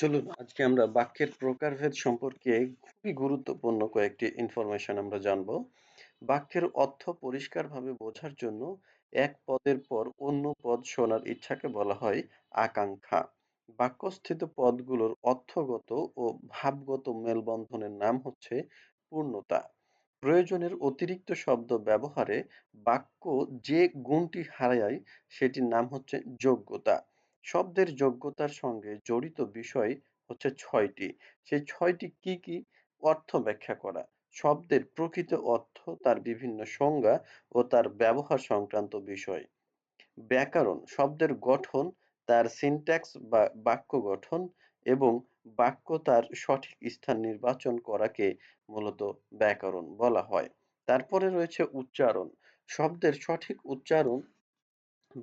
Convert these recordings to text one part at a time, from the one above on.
চলুন আজকে আমরা বাক্যের প্রকারভেদ সম্পর্কে খুবই গুরুত্বপূর্ণ কয়েকটি ইনফরমেশন আমরা জানবো। বাক্যের অর্থ পরিষ্কারভাবে বোঝার জন্য এক পদের পর অন্য পদ শোনার ইচ্ছাকে বলা হয় আকাঙ্ক্ষা। বাক্যস্থিত পদগুলোর অর্থগত ও ভাবগত মেলবন্ধনের নাম হচ্ছে পূর্ণতা। প্রয়োজনের অতিরিক্ত শব্দ ব্যবহারে বাক্য যে গুণটি হারায় সেটির নাম হচ্ছে যোগ্যতা। শব্দের যোগ্যতার সঙ্গে জড়িত বিষয় হচ্ছে ৬টি। সেই ৬টি কি, কি? অর্থ ব্যাখ্যা করা, শব্দের প্রকৃত অর্থ, তার বিভিন্ন সংজ্ঞা ও তার ব্যবহার সংক্রান্ত বিষয়। ব্যাকরণ, শব্দের গঠন, তার সিনট্যাক্স বা বাক্য গঠন এবং বাক্য তার সঠিক স্থান নির্বাচন করাকে মূলত ব্যাকরণ বলা হয়। তারপরে রয়েছে উচ্চারণ, শব্দের সঠিক উচ্চারণ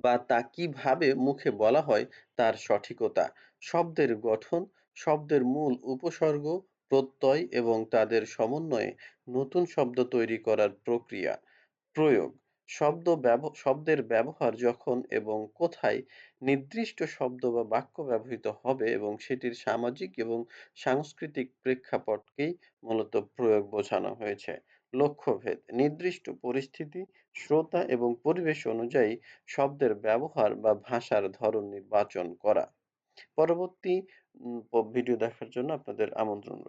বা তা কিভাবে মুখে বলা হয় তার সঠিকতা। শব্দের গঠন, শব্দের মূল উপসর্গ, প্রত্যয় এবং তাদের সমন্বয়ে নতুন শব্দ তৈরি করার প্রক্রিয়া। প্রয়োগ, শব্দের ব্যবহার যখন এবং কোথায় নির্দিষ্ট শব্দ বা বাক্য ব্যবহৃত হবে এবং সেটির সামাজিক এবং সাংস্কৃতিক প্রেক্ষাপটকেই মূলত প্রয়োগ বোঝানো হয়েছে। লক্ষ্যভেদ, নির্দিষ্ট পরিস্থিতি, শ্রোতা এবং পরিবেশ অনুযায়ী শব্দের ব্যবহার বা ভাষার ধরন নির্বাচন করা। পরবর্তী ভিডিও দেখার জন্য আপনাদের আমন্ত্রণ রইল।